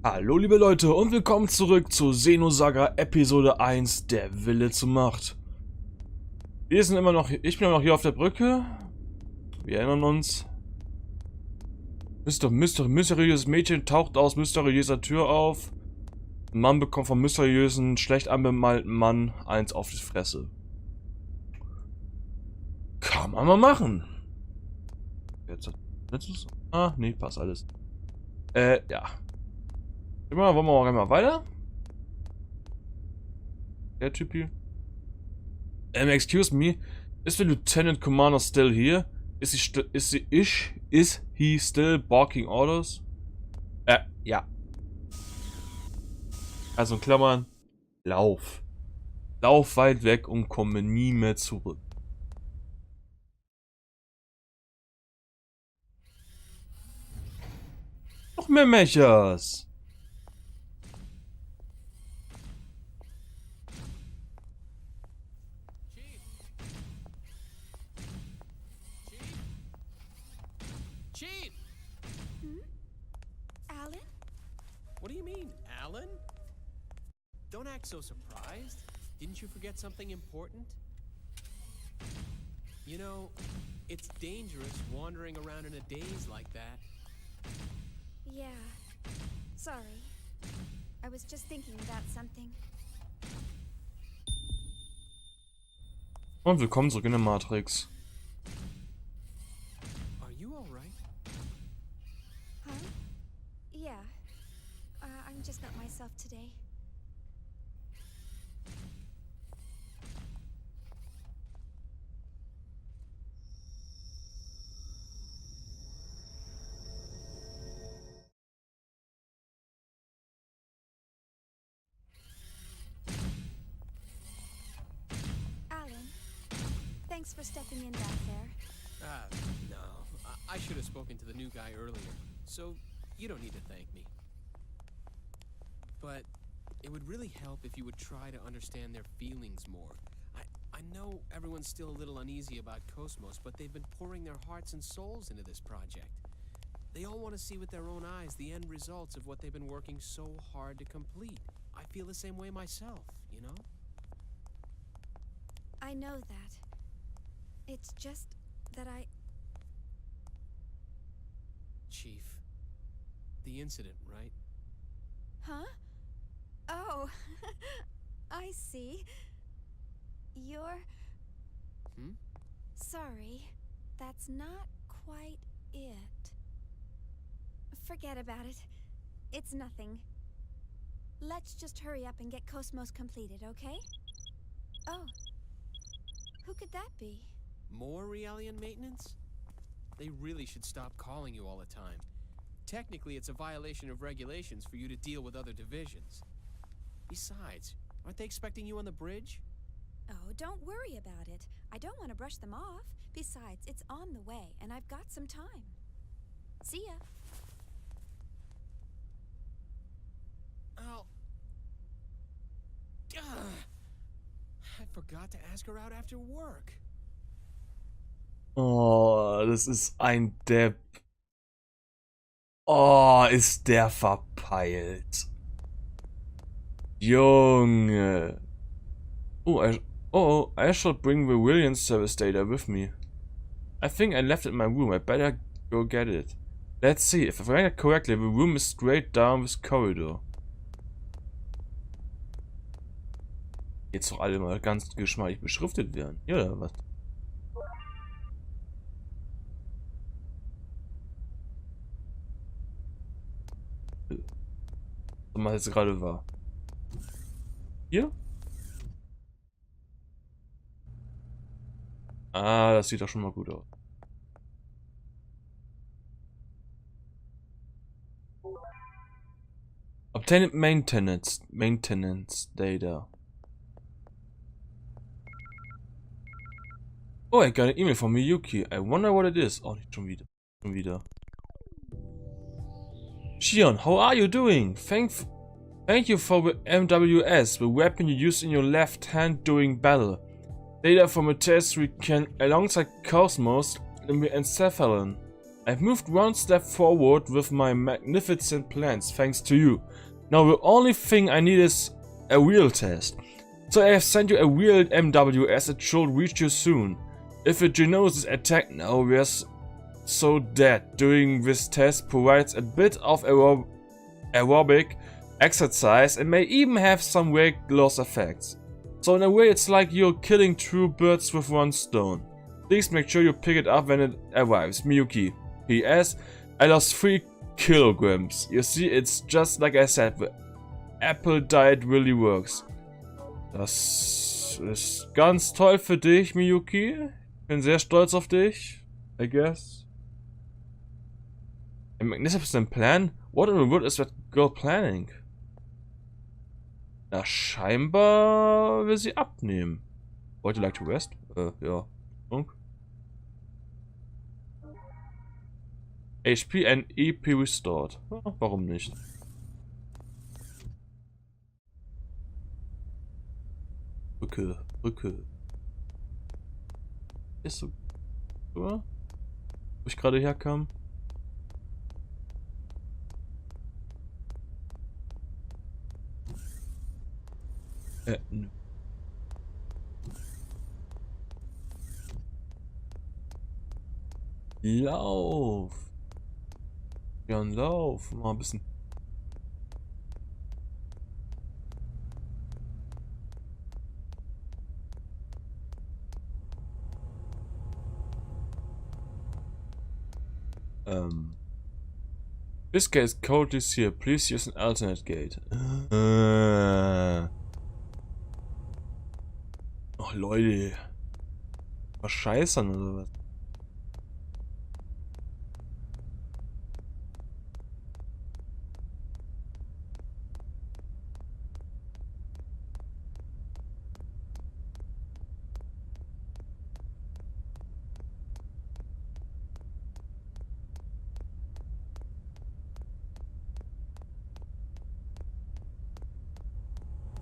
Hallo liebe Leute und willkommen zurück zu Xenosaga Episode 1, der Wille zur Macht. Ich bin immer noch hier auf der Brücke. Wir erinnern uns. Mysteriöses Mädchen taucht aus mysteriöser Tür auf. Ein Mann bekommt vom mysteriösen, schlecht anbemalten Mann eins auf die Fresse. Kann man mal machen. Jetzt nee, passt alles. Ja. Wollen wir auch einmal weiter? Der Typ hier. Excuse me, is the Lieutenant Commander still here? Is he still barking orders? Ja. Also in Klammern, lauf. Lauf weit weg und komme nie mehr zurück. Noch mehr Mechas. What do you mean, Alan? Don't act so surprised. Didn't you forget something important? You know, it's dangerous wandering around in a daze like that. Yeah. Sorry. I was just thinking about something. Und willkommen zurück in der Matrix. Are you all right? Huh? Yeah. I'm just not myself today. Alan, thanks for stepping in back there. No. I should have spoken to the new guy earlier, so you don't need to thank me. But it would really help if you would try to understand their feelings more. I know everyone's still a little uneasy about Cosmos, but they've been pouring their hearts and souls into this project. They all want to see with their own eyes the end results of what they've been working so hard to complete. I feel the same way myself, you know? I know that. It's just that Chief, the incident, right? Huh? Oh, I see. You're... Sorry, that's not quite it. Forget about it. It's nothing. Let's just hurry up and get Cosmos completed, okay? Oh. Who could that be? More Realian maintenance? They really should stop calling you all the time. Technically, it's a violation of regulations for you to deal with other divisions. Besides, aren't they expecting you on the bridge? Oh, don't worry about it. I don't want to brush them off. Besides, it's on the way, and I've got some time. See ya. Oh. I forgot to ask her out after work. Oh, das ist ein Depp. Oh, ist der verpeilt. Junge. I should bring the Williams service data with me. I think I left it in my room. I better go get it. Let's see. If I remember correctly, the room is straight down this corridor. Jetzt doch alle mal ganz geschmeidig beschriftet werden. Ja, oder was? Was jetzt gerade war. Hier? Ah, das sieht doch schon mal gut aus. Obtain maintenance data. Oh, I got an email from Miyuki. I wonder what it is. Oh, nicht schon wieder. Shion, how are you doing? Thank you for the MWS, the weapon you used in your left hand during battle. Data from a test we can alongside Cosmos in the encephalon. I've moved one step forward with my magnificent plans, thanks to you. Now the only thing I need is a wheel test. So I have sent you a wheeled MWS, it should reach you soon. If a Xenosaga attack now, we are so dead. Doing this test provides a bit of aerobic exercise and may even have some weight loss effects. So in a way it's like you're killing 2 birds with 1 stone. Please make sure you pick it up when it arrives. Miyuki. P.S. I lost 3 kilograms. You see, it's just like I said, the Apple diet really works. Das ist ganz toll für dich, Miyuki. Bin sehr stolz auf dich, I guess. A magnificent plan? What in the world is that girl planning? Na, scheinbar will sie abnehmen. Would you like to rest? Ja. Und? HP and EP restored. Warum nicht? Brücke. Ist so. Oder? Wo ich gerade herkam. Nö. Lauf! Ja, lauf! Mal ein bisschen. This gate code is here. Please use an alternate gate. Oh Leute. Was scheißern oder was?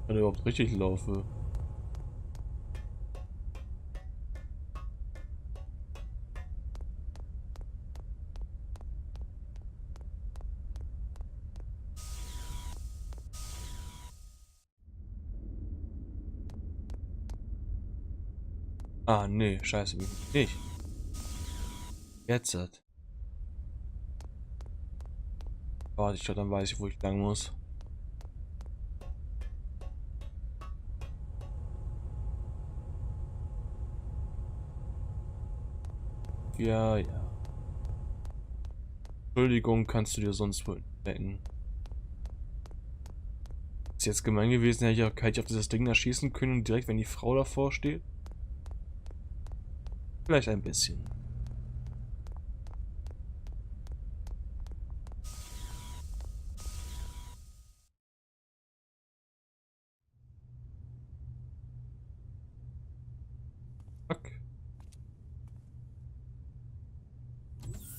Wenn ich überhaupt richtig laufe. Ah, nee, scheiße, nicht. Jetzt hat. Warte, ich glaube, dann weiß ich, wo ich lang muss. Ja. Entschuldigung, kannst du dir sonst wohl denken. Ist jetzt gemein gewesen, hätte ich auf dieses Ding da schießen können und direkt, wenn die Frau davor steht? Vielleicht ein bisschen.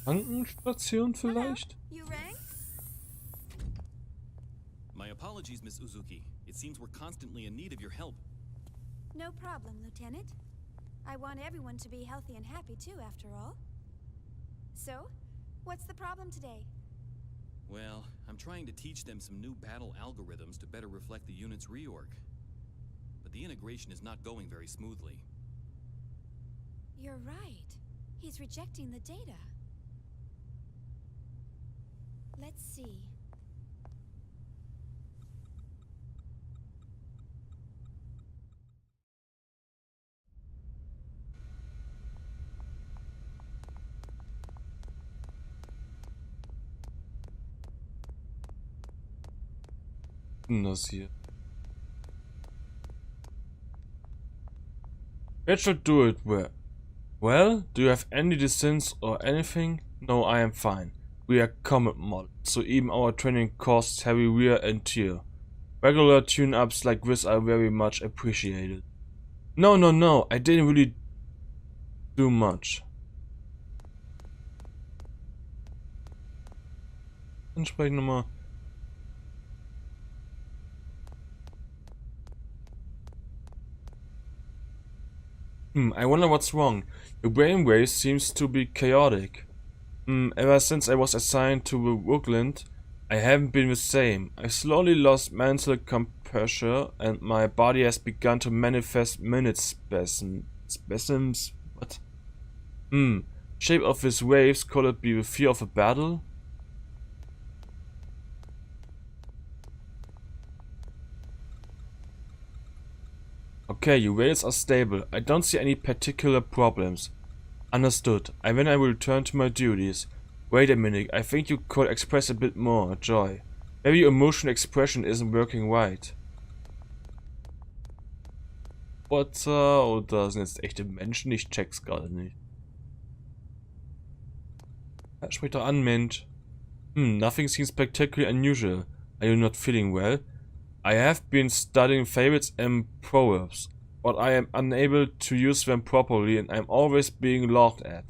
Krankenstation vielleicht? You rang? My apologies, Miss Uzuki. It seems we're constantly in need of your help. No problem, Lieutenant. I want everyone to be healthy and happy too, after all. So, what's the problem today? Well, I'm trying to teach them some new battle algorithms to better reflect the unit's reorg. But the integration is not going very smoothly. You're right. He's rejecting the data. Let's see. Das hier. It should do it well. Do you have any dissents or anything? No, I am fine. We are combat mod, so even our training costs heavy wear and tear. Regular tune-ups like this are very much appreciated. No, I didn't really do much. Dann sprechen wir mal. I wonder what's wrong. Your brainwave seems to be chaotic. Ever since I was assigned to Woodland, I haven't been the same. I slowly lost mental composure and my body has begun to manifest minute spasms. What? Shape of these waves, could it be the fear of a battle? Okay, your waves are stable. I don't see any particular problems. Understood. When I will return to my duties. Wait a minute, I think you could express a bit more joy. Maybe your emotional expression isn't working right. Oder sind jetzt echte Menschen? Ich check's gerade nicht. Ja, sprich doch an, Mensch. Nothing seems particularly unusual. Are you not feeling well? I have been studying fables and proverbs, but I am unable to use them properly and I'm always being laughed at.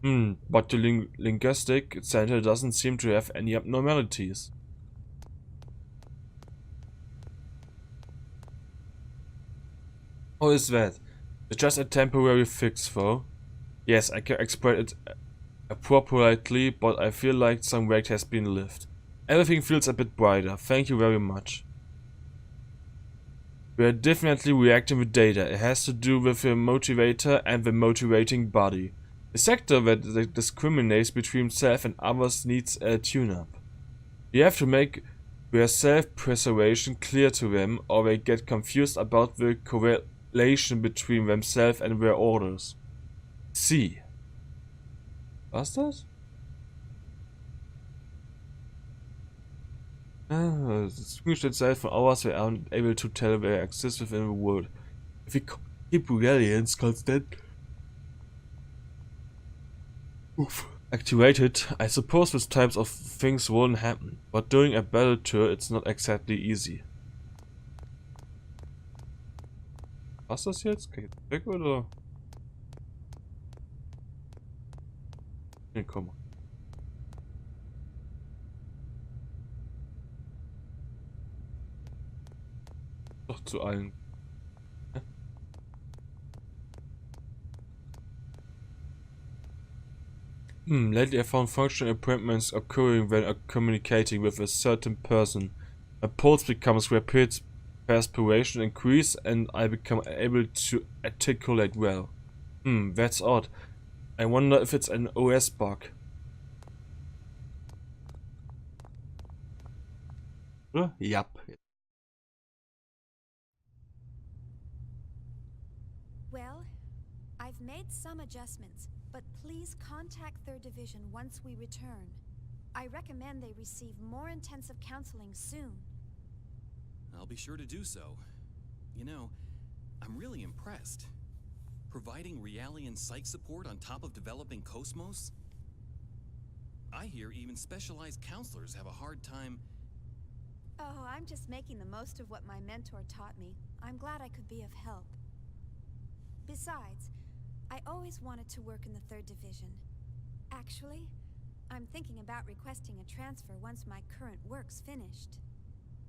But the linguistic center doesn't seem to have any abnormalities. How is that? It's just a temporary fix, though. Yes, I can express it appropriately, but I feel like some weight has been lifted. Everything feels a bit brighter. Thank you very much. We are definitely reacting with data. It has to do with the motivator and the motivating body. The sector that discriminates between self and others needs a tune-up. You have to make their self-preservation clear to them, or they get confused about the correlation between themselves and their orders. See. Was das? It's zugestellt side for hours we aren't able to tell they exist within the world. If we keep reliance constant activated, I suppose these types of things won't happen, but during a battle tour it's not exactly easy. Was das jetzt? Kann ich weg oder? Nee, komm. Doch zu allen. Lately I found functional appointments occurring when communicating with a certain person. My pulse becomes rapid, perspiration increase, and I become able to articulate well. That's odd. I wonder if it's an OS bug. Yep. Well, I've made some adjustments, but please contact 3rd Division once we return. I recommend they receive more intensive counseling soon. I'll be sure to do so. You know, I'm really impressed. Providing Realian psych support on top of developing Cosmos? I hear even specialized counselors have a hard time. Oh, I'm just making the most of what my mentor taught me. I'm glad I could be of help. Besides, I always wanted to work in the 3rd Division. Actually, I'm thinking about requesting a transfer once my current work's finished.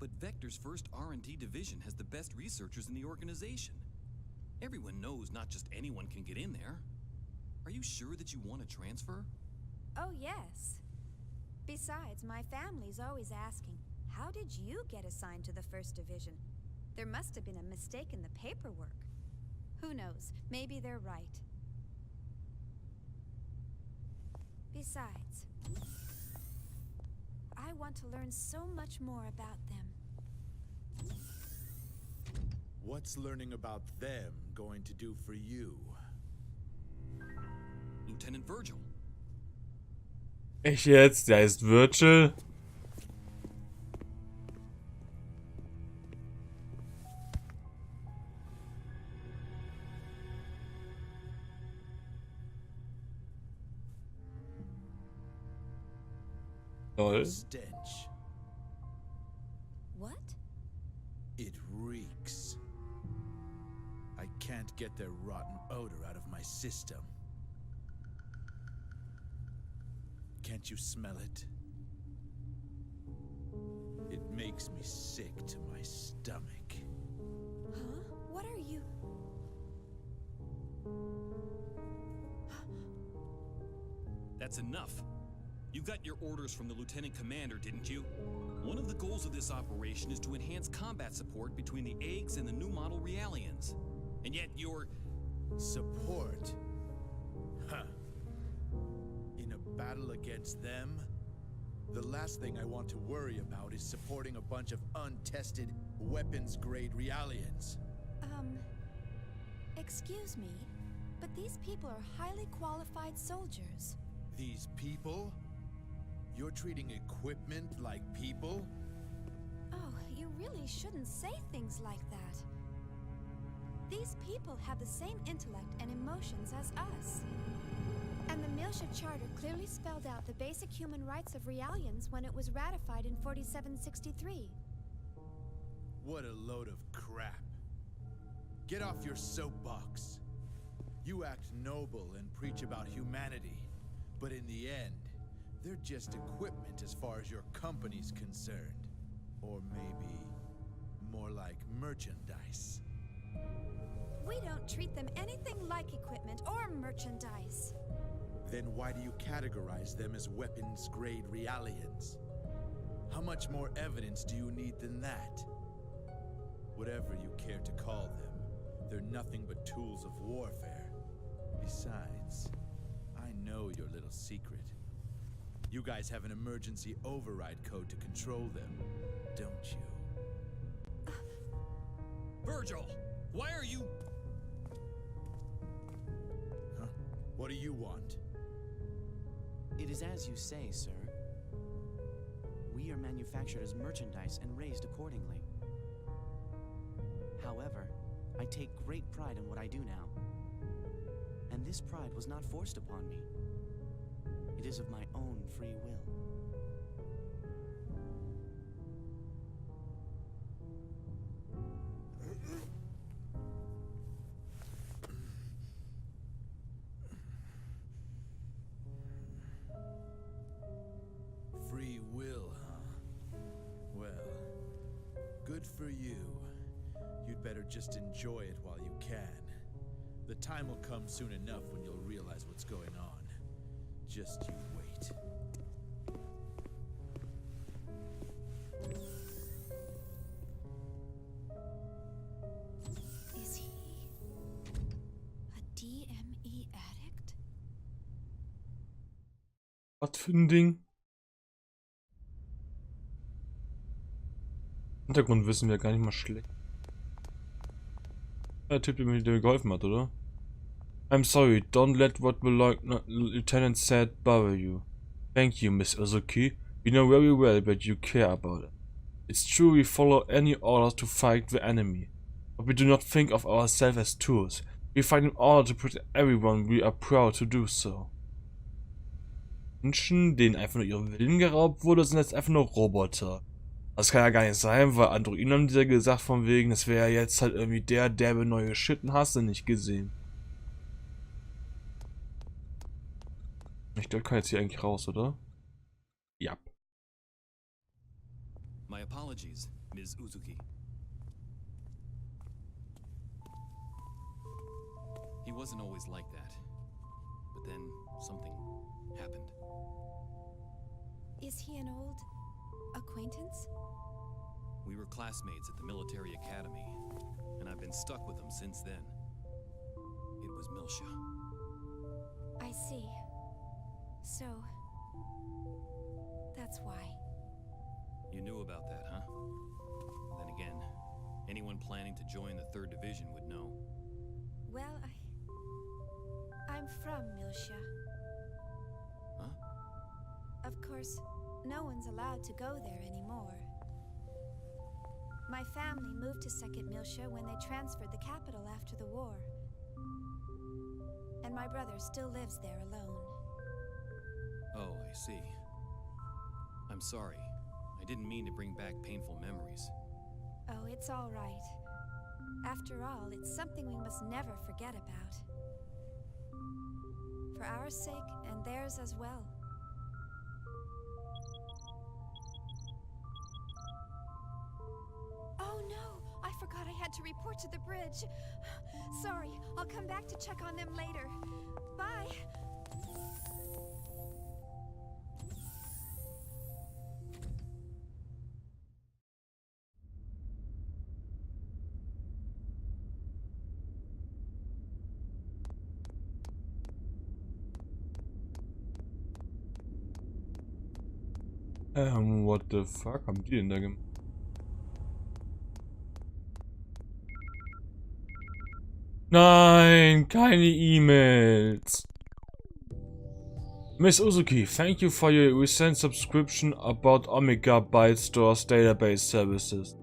But Vector's first R&D division has the best researchers in the organization. Everyone knows not just anyone can get in there. Are you sure that you want to transfer? Oh, yes. Besides, my family's always asking, how did you get assigned to the 1st Division? There must have been a mistake in the paperwork. Who knows? Maybe they're right. Besides, I want to learn so much more about them. What's learning about them going to do for you? Lieutenant Virgil. Echt jetzt? Der heißt Virgil? Lol. Stench. What? It reeks. I can't get their rotten odor out of my system. Can't you smell it? It makes me sick to my stomach. Huh? What are you? That's enough. You got your orders from the Lieutenant Commander, didn't you? One of the goals of this operation is to enhance combat support between the eggs and the new model Realians. And yet you're... Support? Huh. In a battle against them? The last thing I want to worry about is supporting a bunch of untested, weapons-grade Realians. Excuse me, but these people are highly qualified soldiers. These people? You're treating equipment like people? Oh, you really shouldn't say things like that. These people have the same intellect and emotions as us. And the Miltia Charter clearly spelled out the basic human rights of Realians when it was ratified in 4763. What a load of crap. Get off your soapbox. You act noble and preach about humanity, but in the end, they're just equipment as far as your company's concerned. Or maybe more like merchandise. We don't treat them anything like equipment or merchandise. Then why do you categorize them as weapons-grade Realians? How much more evidence do you need than that? Whatever you care to call them, they're nothing but tools of warfare. Besides, I know your little secret. You guys have an emergency override code to control them, don't you? Virgil! Why are you... Huh? What do you want? It is as you say, sir. We are manufactured as merchandise and raised accordingly. However, I take great pride in what I do now. And this pride was not forced upon me. It is of my own free will. Free will, huh? Well, good for you. You'd better just enjoy it while you can. The time will come soon enough when you'll realize what's going on. Just you wait. Is he a DME addict? Was für ein Ding? Hintergrundwissen wäre gar nicht mal schlecht. Der Typ, der mir geholfen hat, oder? I'm sorry, don't let what the lieutenant said bother you. Thank you, Miss Uzuki. We know very well that you care about it. It's true we follow any orders to fight the enemy, but we do not think of ourselves as tools. We fight in order to protect everyone. We are proud to do so. Menschen, denen einfach nur ihr Willen geraubt wurde, sind jetzt einfach nur Roboter. Das kann ja gar nicht sein, weil Androiden haben dir gesagt von wegen, das wäre ja jetzt halt irgendwie derbe neue Shit und hast du nicht gesehen. Ich glaube, kann jetzt hier eigentlich raus, oder? Ja. My apologies, Ms. Uzuki. He wasn't always like that. But then something happened. Is he an old acquaintance? We were classmates at the military academy, and I've been stuck with him since then. It was Miltia. I see. So, that's why. You knew about that, huh? Then again, anyone planning to join the 3rd Division would know. Well, I'm from Miltia. Huh? Of course, no one's allowed to go there anymore. My family moved to 2nd Miltia when they transferred the capital after the war. And my brother still lives there alone. Oh, I see. I'm sorry. I didn't mean to bring back painful memories. Oh, it's all right. After all, it's something we must never forget about. For our sake and theirs as well. Oh no! I forgot I had to report to the bridge. Sorry, I'll come back to check on them later. Bye! What the fuck haben die denn da gemacht? Nein, keine E-Mails. Miss Uzuki, thank you for your recent subscription about Omega Byte Store's database services.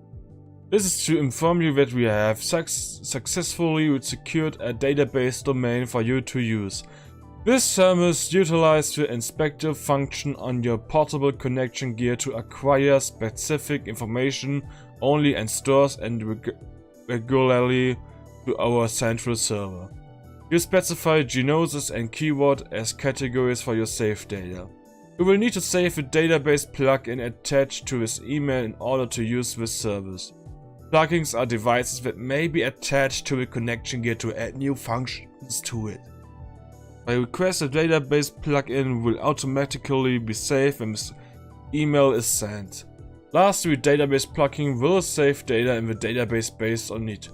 This is to inform you that we have successfully secured a database domain for you to use. This service utilizes the inspector function on your portable connection gear to acquire specific information only and stores and regularly to our central server. You specify genosis and keyword as categories for your save data. You will need to save a database plugin attached to this email in order to use this service. Plugins are devices that may be attached to the connection gear to add new functions to it. By request, a database plugin will automatically be saved when this email is sent. Lastly, database plugin will save data in the database based on it.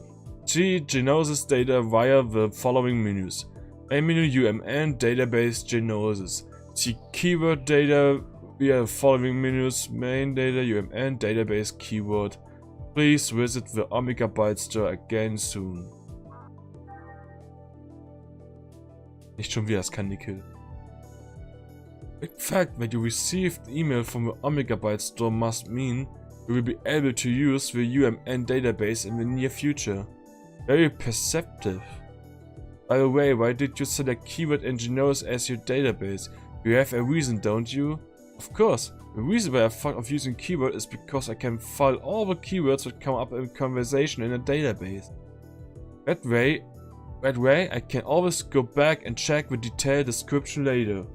See Genosis data via the following menus. Main menu UMN database Genosis. See keyword data via the following menus. Main data UMN database keyword. Please visit the Omega Byte Store again soon. Nicht schon wieder, das kann Nickel. In fact, that you received email from the Omega Byte Store must mean you will be able to use the UMN database in the near future. Very perceptive. By the way, why did you select keyword and Genosis as your database? You have a reason, don't you? Of course. The reason why I thought of using keyword is because I can file all the keywords that come up in conversation in a database. That way I can always go back and check the detailed description later.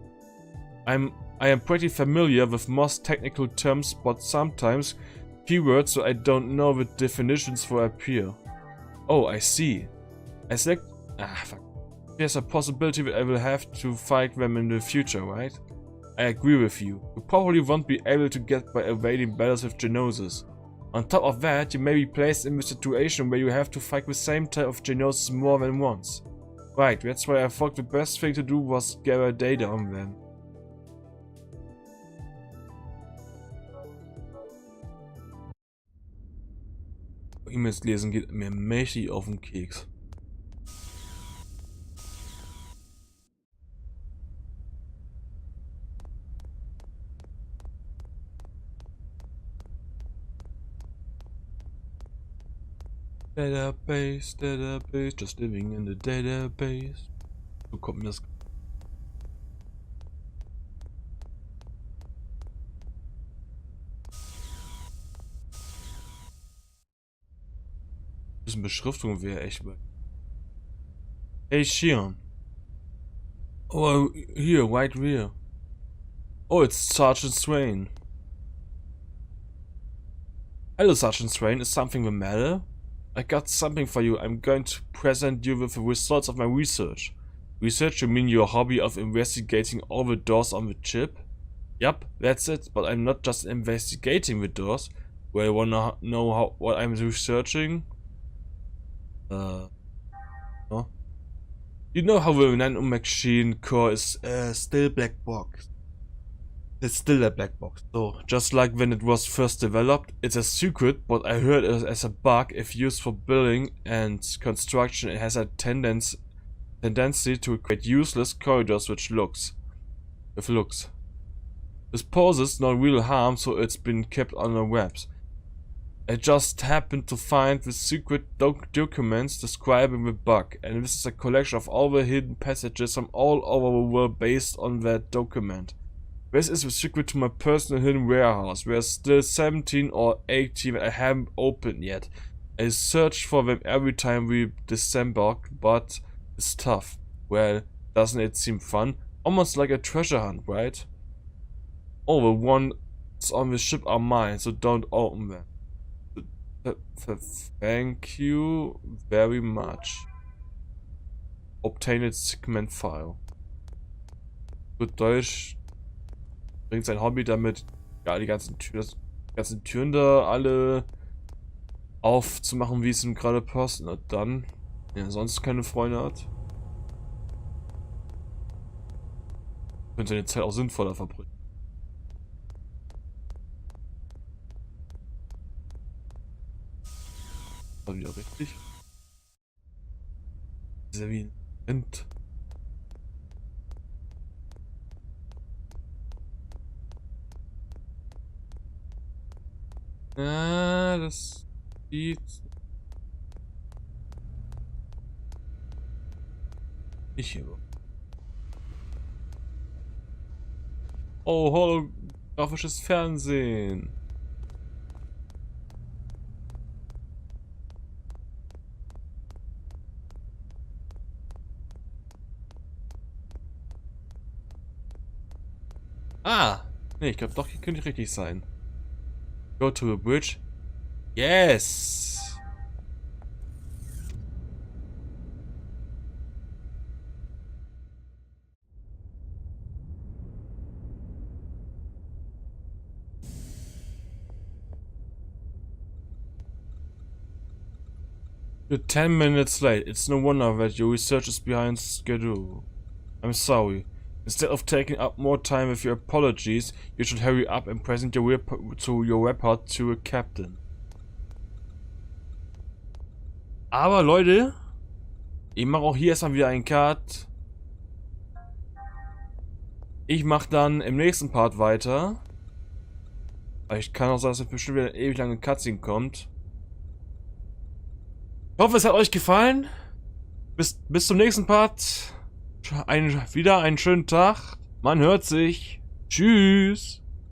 I am pretty familiar with most technical terms, but sometimes keywords so I don't know the definitions for appear. Oh, I see. I select... fuck. There's a possibility that I will have to fight them in the future, right? I agree with you. You probably won't be able to get by evading battles with Genosis. On top of that, you may be placed in the situation where you have to fight the same type of Genosis more than once. Right, that's why I thought the best thing to do was gather data on them. E-Mails lesen geht mir mächtig auf den Keks. Database, just living in the database. So kommt mir das. Bisschen Beschriftung wäre echt bei. Hey Shion. Oh, here, right here. Oh, it's Sergeant Swain. Hello, Sergeant Swain. Is something the matter? I got something for you. I'm going to present you with the results of my research. Research? You mean your hobby of investigating all the doors on the chip? Yup, that's it. But I'm not just investigating the doors. Well, you wanna know what I'm researching? No? You know how the nano machine core is still black box. It's still a black box. So, just like when it was first developed, it's a secret, but I heard it as a bug. If used for building and construction, it has a tendency to create useless corridors with looks. This poses no real harm, so it's been kept on the webs. I just happened to find the secret documents describing the bug, and this is a collection of all the hidden passages from all over the world based on that document. This is the secret to my personal hidden warehouse. There's still 17 or 18 that I haven't opened yet. I search for them every time we disembark, but it's tough. Well, doesn't it seem fun? Almost like a treasure hunt, right? Oh, the ones on the ship are mine, so don't open them. Thank you very much. Obtained segment file. Gut Deutsch. Bringt sein Hobby damit, ja, die ganzen Türen da alle aufzumachen, wie es ihm gerade passt. Und dann, wenn er sonst keine Freunde hat, könnte seine Zeit auch sinnvoller verbringen. war wieder richtig. Ist ja wie ein Rind. Das sieht nicht hier. Oh, holographisches Fernsehen. Ah! Nee, ich glaube doch, hier könnte richtig sein. Go to the bridge. Yes! You're 10 minutes late. It's no wonder that your research is behind schedule. I'm sorry. Instead of taking up more time with your apologies, you should hurry up and present your report to a captain. Aber Leute, ich mache auch hier erstmal wieder einen Cut. Ich mache dann im nächsten Part weiter. Ich kann auch sagen, dass jetzt bestimmt wieder eine ewig lange Cutscene kommt. Ich hoffe, es hat euch gefallen. Bis zum nächsten Part. Wieder einen schönen Tag. Man hört sich. Tschüss.